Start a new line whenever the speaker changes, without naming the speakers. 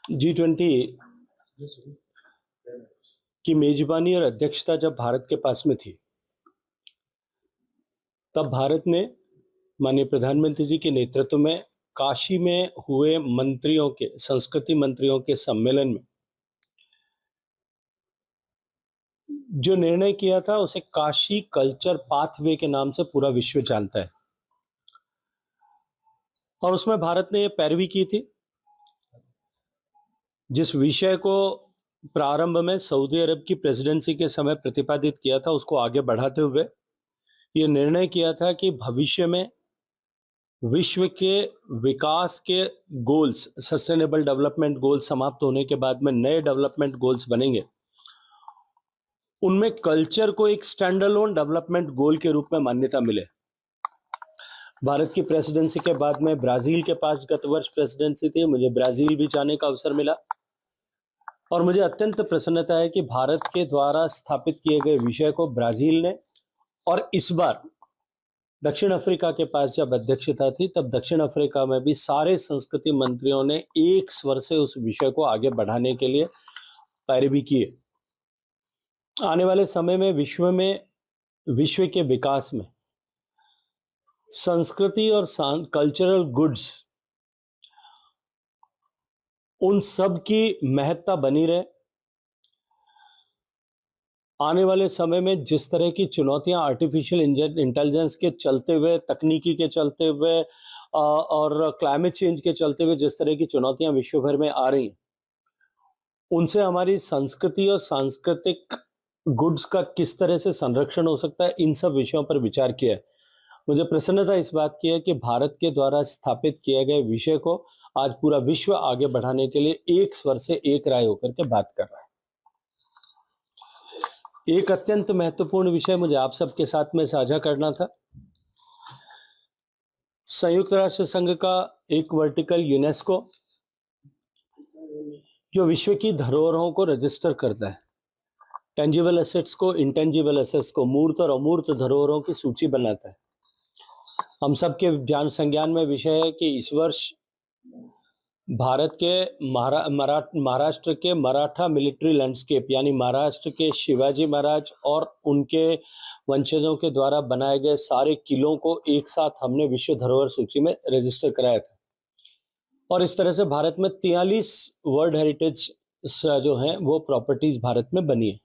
G20 की मेजबानी और अध्यक्षता जब भारत के पास में थी, तब भारत ने माननीय प्रधानमंत्री जी के नेतृत्व में काशी में हुए मंत्रियों के, संस्कृति मंत्रियों के सम्मेलन में जो निर्णय किया था उसे काशी कल्चर पाथवे के नाम से पूरा विश्व जानता है। और उसमें भारत ने ये पैरवी की थी। जिस विषय को प्रारंभ में सऊदी अरब की प्रेसिडेंसी के समय प्रतिपादित किया था, उसको आगे बढ़ाते हुए ये निर्णय किया था कि भविष्य में विश्व के विकास के गोल्स, सस्टेनेबल डेवलपमेंट गोल्स समाप्त होने के बाद में नए डेवलपमेंट गोल्स बनेंगे। उनमें कल्चर को एक स्टैंडअलोन डेवलपमेंट गोल के रूप में मान्यता मिले। भारत की प्रेसिडेंसी के बाद में ब्राजील के पास गत वर्ष प्रेसिडेंसी थी, मुझे ब्राजील भी जाने का अवसर मिला और मुझे अत्यंत प्रसन्नता है कि भारत के द्वारा स्थापित किए गए विषय को ब्राजील ने, और इस बार दक्षिण अफ्रीका के पास जब अध्यक्षता थी तब दक्षिण अफ्रीका में भी सारे संस्कृति मंत्रियों ने एक स्वर से उस विषय को आगे बढ़ाने के लिए पैरवी की। आने वाले समय में विश्व के विकास में संस्कृति और कल्चरल गुड्स, उन सब की महत्ता बनी रहे। आने वाले समय में जिस तरह की चुनौतियां आर्टिफिशियल इंटेलिजेंस के चलते हुए, तकनीकी के चलते हुए और क्लाइमेट चेंज के चलते हुए जिस तरह की चुनौतियां विश्व भर में आ रही हैं, उनसे हमारी संस्कृति और सांस्कृतिक गुड्स का किस तरह से संरक्षण हो सकता है, इन सब विषयों पर विचार किया है। मुझे प्रसन्नता इस बात की है कि भारत के द्वारा स्थापित किए गए विषय को आज पूरा विश्व आगे बढ़ाने के लिए एक स्वर से एक राय होकर के बात कर रहा है। एक अत्यंत महत्वपूर्ण विषय मुझे आप सबके साथ में साझा करना था। संयुक्त राष्ट्र संघ का एक वर्टिकल यूनेस्को जो विश्व की धरोहरों को रजिस्टर करता है, टेंजिबल एसेट्स को, इंटेंजिबल एसेट्स को, मूर्त और अमूर्त धरोहरों की सूची बनाता है। हम सबके ज्ञान संज्ञान में विषय है कि इस वर्ष भारत के महाराष्ट्र के मराठा मिलिट्री लैंडस्केप, यानी महाराष्ट्र के शिवाजी महाराज और उनके वंशजों के द्वारा बनाए गए सारे किलों को एक साथ हमने विश्व धरोहर सूची में रजिस्टर कराया था। और इस तरह से भारत में 43 वर्ल्ड हेरिटेज जो हैं वो प्रॉपर्टीज भारत में बनी है।